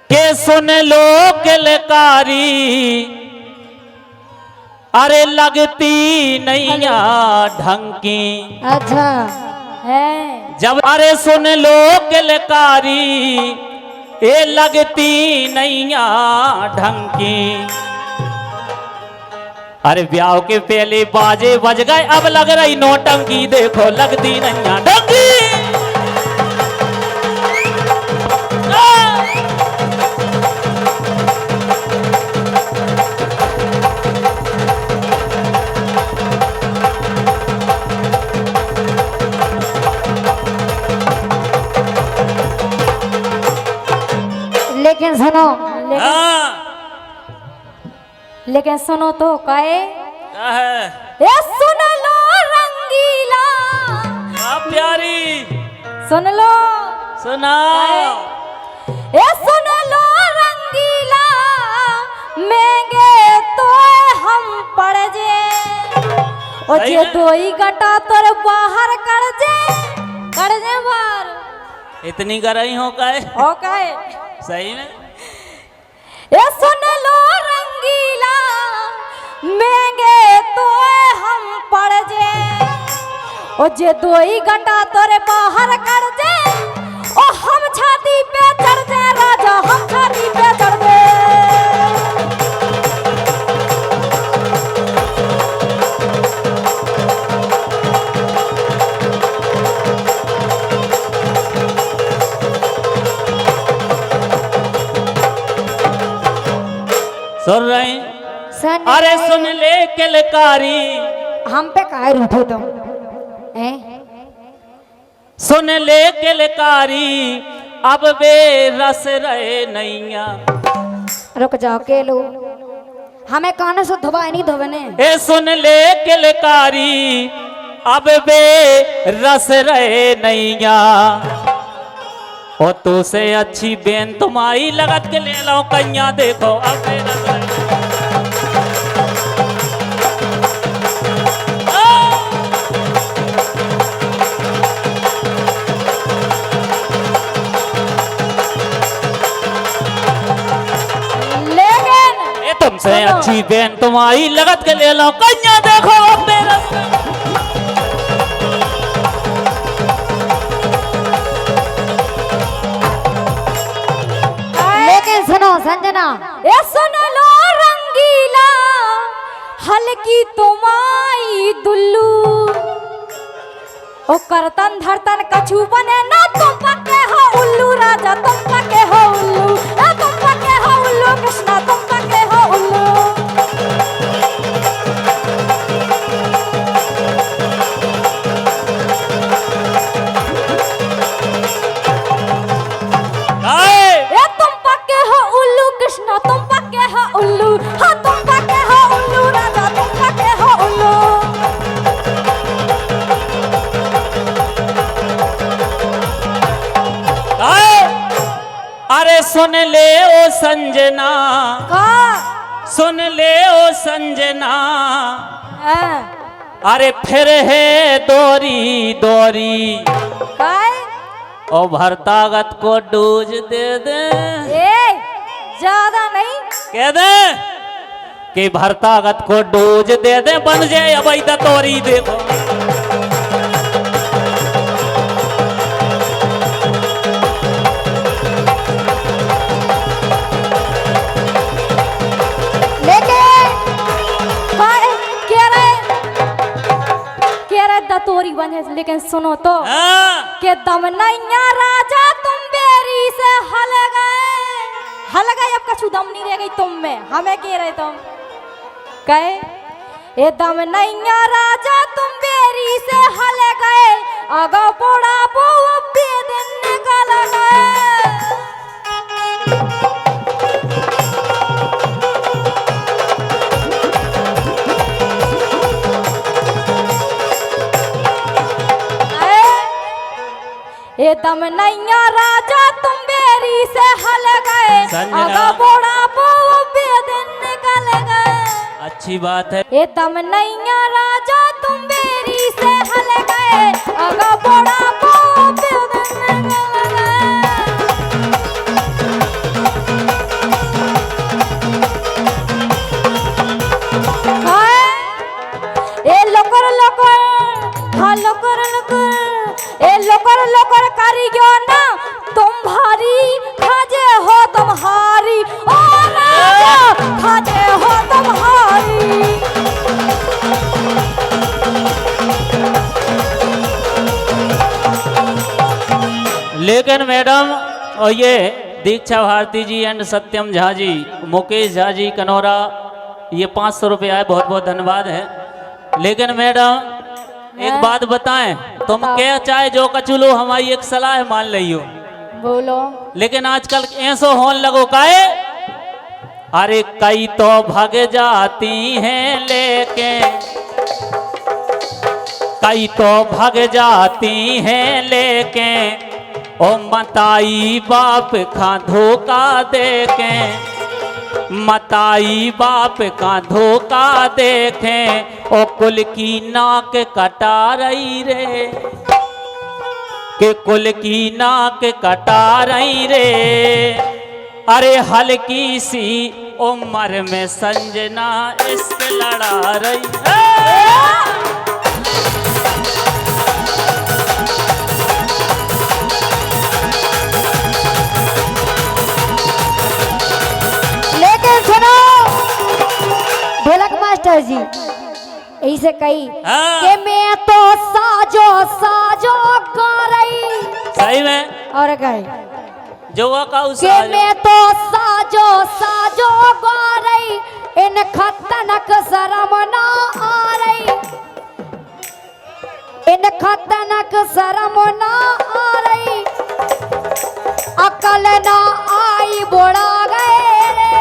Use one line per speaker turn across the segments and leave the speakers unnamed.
के सुन लो किलकारी, अरे लगती नैया ढंग की।
अच्छा है
जब अरे सुन लो किलकारी, ये लगती नैया ढंग की। अरे ब्याह के पहले बाजे बज गए, अब लग रही नौटंकी, देखो लगती नैया ढंग की।
लेकिन सुनो,
हाँ
लेकिन सुनो तो काहे
क्या है?
ये सुन लो रंगीला,
हाँ प्यारी
सुन लो
सुनाओ।
ये सुन लो रंगीला, महंगे तो हम पड़ जे, और
सही
जे
में?
दोई गटा तोर बाहर कर जे बाहर।
इतनी गरई हो काहे?
ओ काहे
सही में?
ये सुन लो रंगीला, महंगे तो हम पड़ जे, ओ जे दोई गटा तोरे बाहर कर जे, ओ हम छाती पे चढ़ जे राजा, हम छाती पे चढ़ जे।
सुन रहे? अरे सुन ले किलकारी,
हम पे काहे रूठे तुम?
सुन ले किलकारी, अब वे रस रहे नैया।
रुक जाओ के लो, हमें कान से धोबाए नहीं धोबने।
ए सुन ले किलकारी, अब वे रस रहे नैया। और तो से अच्छी बेन तुम्हारी लगत के ले लो कन्या, देखो अब वे रस रहे। तुमसे अच्छी बेन तुम्हारी लगत के ले लो कन्या, देखो अब मेरा।
लेकिन सुनो संजना, ये सुन लो रंगीला, हल्की तुम्हारी दुल्लू, ओ करतन धरतन कछू बने ना, तुम पक्के हो उल्लू राजा, तुम पक्के हो उल्लू, तुम पक्के हो उल्लू कृष्णा, तुम पक्के हो उल्लू। ये तुम पक्के हो उल्लू कृष्णा, तुम पक्के हो उल्लू, हाँ तुम पक्के हो उल्लू राजा, तुम पक्के हो उल्लू।
अरे सुन ले ओ संजना,
का
सुन ले ओ संजना,
हाँ।
अरे फिर है दोरी दोरी,
काय
ओ भरतागत को डोज दे दे।
ए ज्यादा नहीं,
कह दे कि भरतागत को डोज दे दे, बन जाए अब तोरी, देखो।
तोरी बने, लेकिन सुनो तो
हाँ।
के दम नैया राजा तुम बेरी से हल गए, अब कछु दम नहीं रह गई तुम में, हमें कह रहे तुम कहे ये दम नैया राजा तुम बेरी से हल गए, आगा बोड़ा बो दिन निकल गए। ये दम नैया राजा तुम बेरी से हल गए, आगा बोड़ा बो दिन निकल गए।
अच्छी बात है।
ये दम नैया राजा तुम बेरी से हल गए, आगा बोड़ा बो दिन निकल गए।
और ये दीक्षा भारती जी एंड सत्यम झा जी, मुकेश झा जी कनौरा, ये 500 रुपये आए, बहुत बहुत धन्यवाद है। लेकिन मैडम एक बात बताएं, तुम क्या चाहे जो कछु लो, हमारी एक सलाह मान लियो।
बोलो।
लेकिन आजकल ऐसो होने लगो काहे, अरे कई तो भाग जाती हैं लेके, कई तो भाग जाती हैं लेके, ओ मताई बाप का धोखा देके, मताई बाप का धोखा देखे, ओ कुल की नाक कटा रही रे, के कुल की नाक कटा रही रे, अरे हल्की सी उम्र में संजना इश्क लड़ा रही।
लेकिन सुनो ढोलक मास्टर जी, ऐसे कही कि मैं तो साजो साजो गा रही।
सही में
और गए
जो का
कि मैं तो साजो साजो गा रही, इन खतनक शर्म ना आ रही, इन खतनक शर्म ना आ रही, अकल ना आई बुढ़ा गए रे,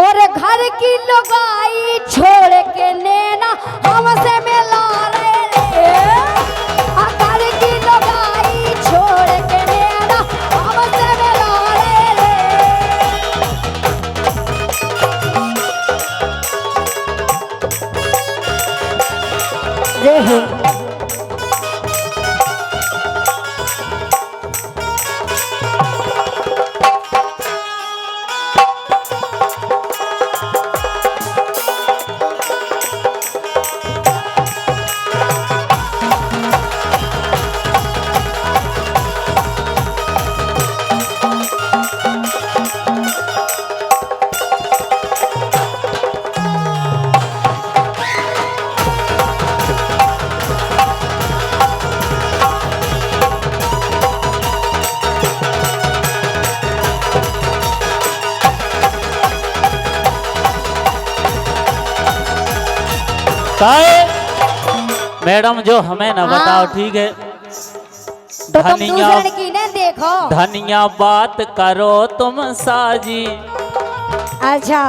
और घर की लुगाई छोड़ के नैना हमसे मिला रहे रे, घर की लुगाई छोड़ के नैना हमसे मिला रहे रे। जय हिंद।
मैडम जो हमें ना बताओ, ठीक है,
तो तुम दूसरे की ने देखो,
धनिया बात करो तुम साजी।
अच्छा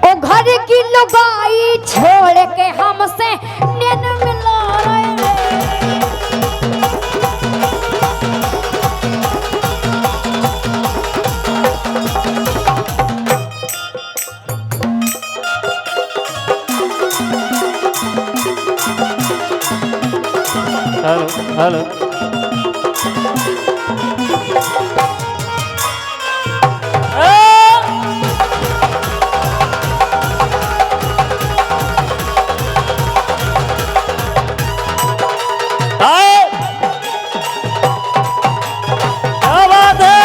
ओ घर की लुगाई छोड़ के हमसे नैन मिला रहे रे।
हेलो हेलो क्या बात है।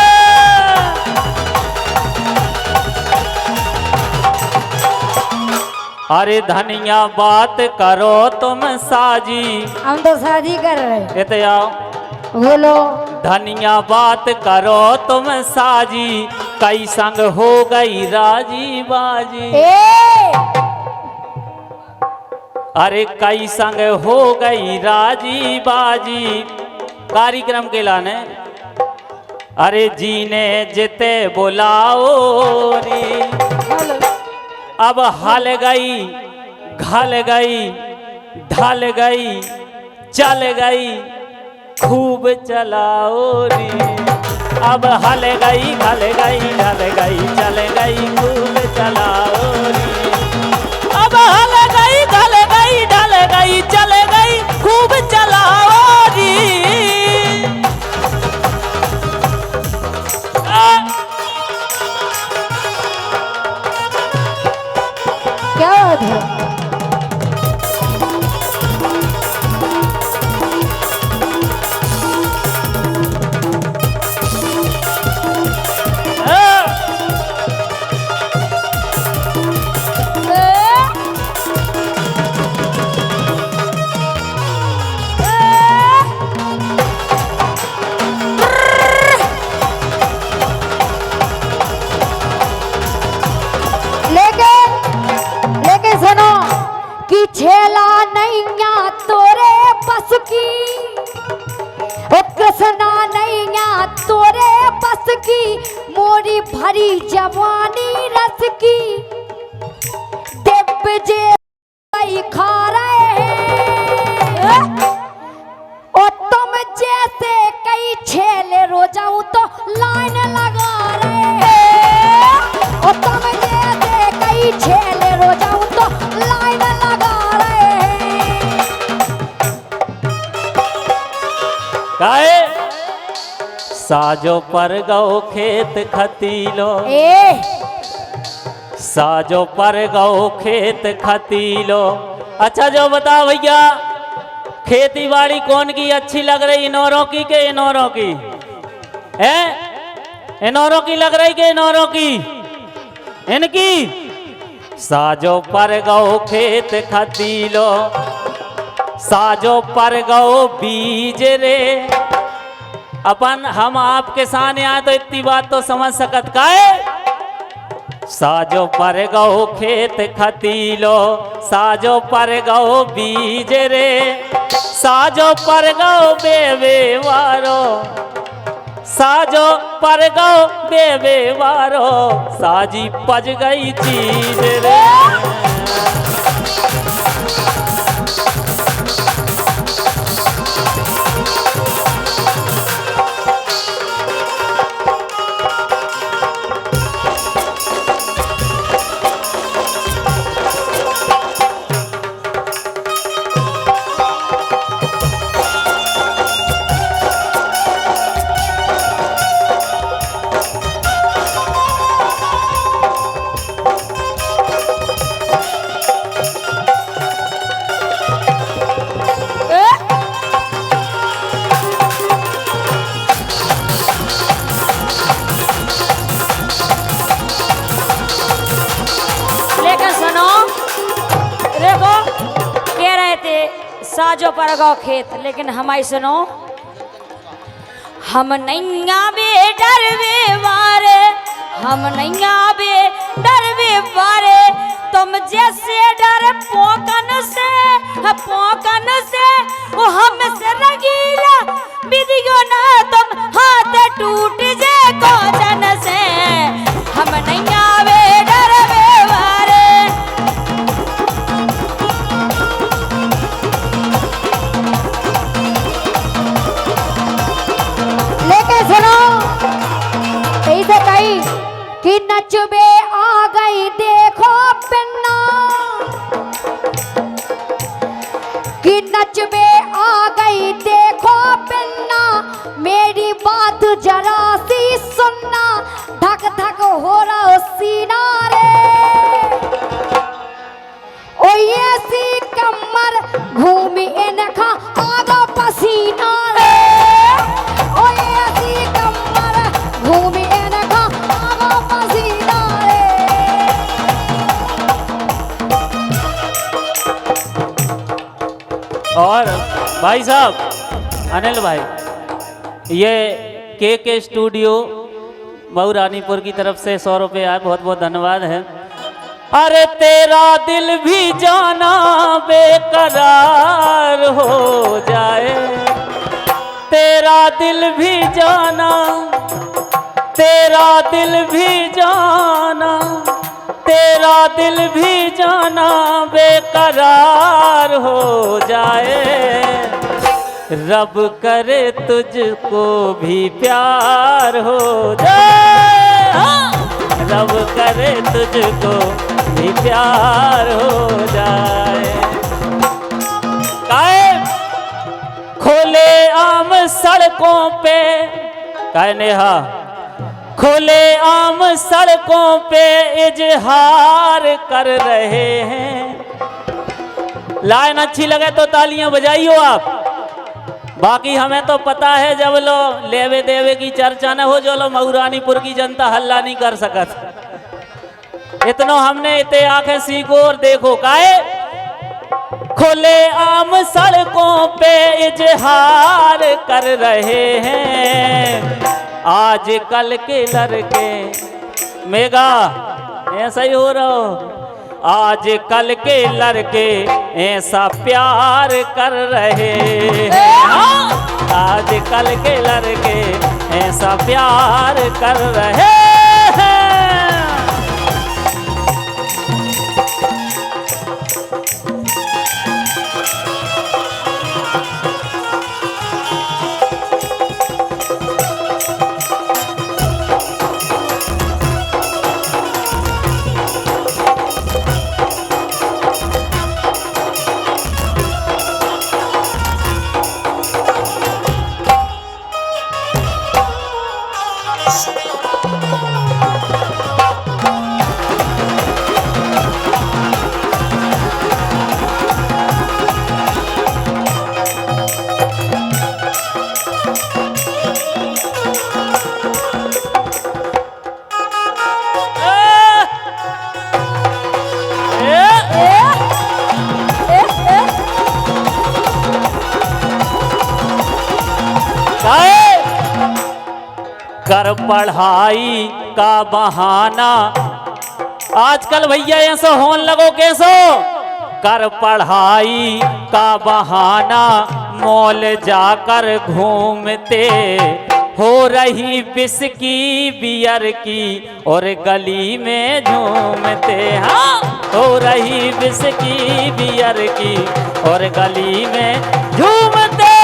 अरे धनिया बात करो तुम साजी,
हम तो शादी कर रहे।
ये आओ
बोलो।
धनिया बात करो तुम साजी, कई संग हो गई राजी बाजी। अरे कई संग हो गई राजी बाजी, कार्यक्रम के लाने अरे जीने जिते बुलाओ रे, अब हल गई घल गई ढल गई चल गई खूब चलाओ रे, अब हल गई घल गई ढल गई चल गई खूब चलाओ रे, अब हल गई घल गई ढल गई चल गई खूब चलाओ रे।
क्या बात है। नैया तोरे बस की, ओ कृष्णा नैया तोरे बस की, मोरी भरी जवानी रस की, दिव्य जे खा रहे हैं, और तुम जैसे कई छेले रोजाऊ तो लाइन लगा रहे हैं, और तुम जैसे कई छेले रोजाऊ तो लाइन लगा रहे हैं।
काहे साजो पर गौ खेत खतीलो, साजो पर गौ खेत खतीलो। अच्छा जो बताओ भैया, खेती बाड़ी कौन की अच्छी लग रही, इनौरों की के इनौरों की? है इनौरों की लग रही के इनौरों की? इनकी। साजो पर गौ खेत खतीलो, साजो पर गौ बीज रे। अपन हम आपके सामने आए तो इतनी बात तो समझ सकत का है। साजो पर गौ खेत खतीलो, साजो पर गौ बीज रे, साजो पर गौ बेवे वारो, साजो पर गौ बेवे वारो, साजी पज गई चीज रे।
साजो पर गौ खेत, लेकिन हमारी सुनो, हम नैया बे डरवे वारे, हम नैया बे डरवे वारे, तुम जैसे डर पोकन से, पोकन से वो हमसे रगीला विधियो ना, तुम हाथ टूट जे कोजन से। हम नैया बे डरवे वारे। ऐसे कही कि नचबे आ गई देखो पिन्ना, कि नचबे आ गई देखो पिन्ना, मेरी बात जरा सी सुनना, धक धक हो रहा सीना रे, ओ ये सी कमर घूमी इनका आगा पसीना रे, ओ ये सी कमर घूमी इनका आगा पसीना रे।
और भाई साहब अनिल भाई, ये के स्टूडियो बहुरानीपुर की तरफ से 100 रुपये आए, बहुत बहुत धन्यवाद है। अरे तेरा दिल भी जाना बेकरार हो जाए, तेरा दिल भी जाना, तेरा दिल भी जाना, तेरा दिल भी जाना बेकरार हो जाए, रब करे तुझको भी प्यार हो जाए, रब करे तुझको भी प्यार हो जाए। काहे खोले आम सड़कों पे, काहे नेहा, खुले आम सड़कों पे इजहार कर रहे हैं। लाइन अच्छी लगे तो तालियां बजाइयो आप। बाकी हमें तो पता है जब लो लेवे देवे की चर्चा न हो, जो लो मऊरानीपुर की जनता हल्ला नहीं कर सकत। इतनो हमने इतने आंखें सीखो और देखो। काहे खुले आम सड़कों पे इजहार कर रहे हैं आज कल के लड़के। मेगा ऐसा ही हो रहा हो। आज कल के लड़के ऐसा प्यार कर रहे हैं, आज कल के लड़के ऐसा प्यार कर रहे हैं। कर पढ़ाई का बहाना आजकल भैया ऐसा होन लगो कैसो, कर पढ़ाई का बहाना मॉल जाकर घूमते, हो रही विस्की बियर की और गली में झूमते। हाँ, हो रही विस्की बियर की और गली में झूमते।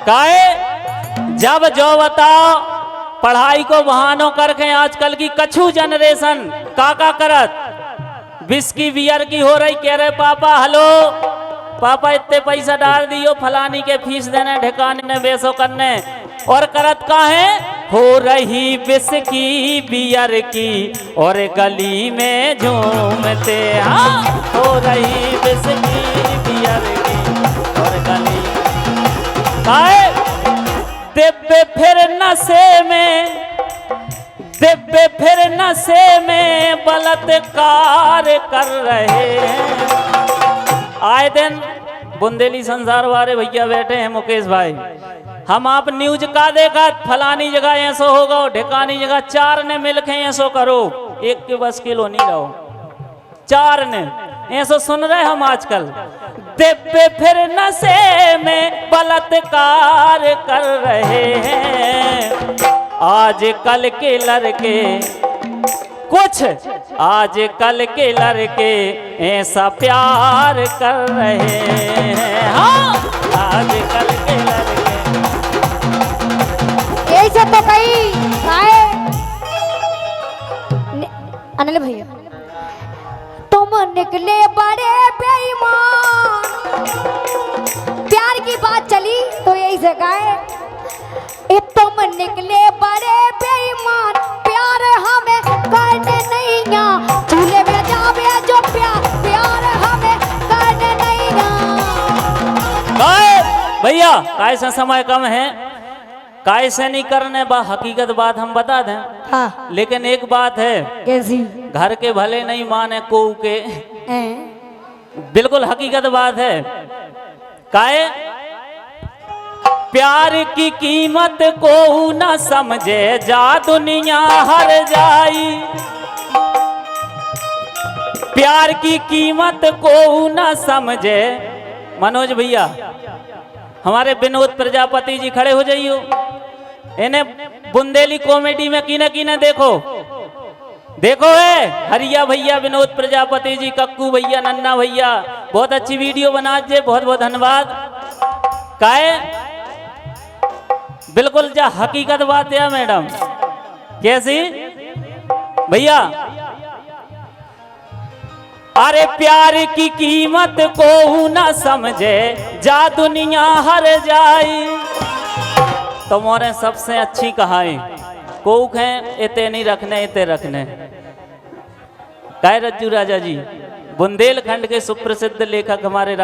काहे जब जो बताओ पढ़ाई को बहानों करके आजकल की कछु जनरेशन का करत विस्की बियर की हो रही, कह रहे पापा हेलो पापा इतने पैसा डाल दियो फलानी के फीस देने ढिकाने ने बेसो करने, और करत का है हो रही विस्की बियर की और गली में झूमते। हाँ, हो रही विस्की बियर की और गली दिव्य फिर नशे में, दिव्य फिर नशे में बलात्कार कर रहे हैं। आए दिन बुंदेली संसार वाले भैया बैठे हैं मुकेश भाई, हम आप न्यूज का देखा फलानी जगह ऐसो होगा ढिकानी जगह 4 ने मिलके ऐसो करो, एक के बस किलो नहीं रहो, 4 ने ऐसो सुन रहे हम आजकल। दिव्य फिर नशे में बलात्कार कर रहे हैं, आज कल के लड़के कुछ, आज कल के लड़के ऐसा प्यार कर रहे हैं। हाँ, आज कल के लड़के
ऐसे तो कई अनिल भैया तुम निकले बड़े बेईमान, प्यार की बात चली तो यही से गाए, तुम निकले बड़े बेईमान, प्यार हमें करने नहीं आ, चूल्हे में जावे जो प्यार, प्यार हमें करने नहीं आ।
भैया काय से समय कम है, काय से नहीं करने बा हकीकत बात हम बता दें।
हाँ।
लेकिन एक बात है,
कैसी?
घर के भले नहीं माने को के, बिल्कुल हकीकत बात है। काहे प्यार की कीमत को न समझे जा दुनिया हर जाई, प्यार की कीमत को न समझे। मनोज भैया हमारे विनोद प्रजापति जी खड़े हो जाइयो, इन्हें बुंदेली कॉमेडी में कीने कीने देखो, देखो है हरिया भैया, विनोद प्रजापति जी, कक्कू भैया, नन्ना भैया, बहुत अच्छी वीडियो बना जे, बहुत बहुत धन्यवाद। काहे बिल्कुल जा हकीकत बात है मैडम। कैसी भैया? अरे प्यार की कीमत को न समझे जा दुनिया हर जाई। तुम्हारे सबसे अच्छी कहानी कोक है, इते नहीं रखने इते रखने। काय रज्जू राजा जी बुंदेलखंड के सुप्रसिद्ध लेखक हमारे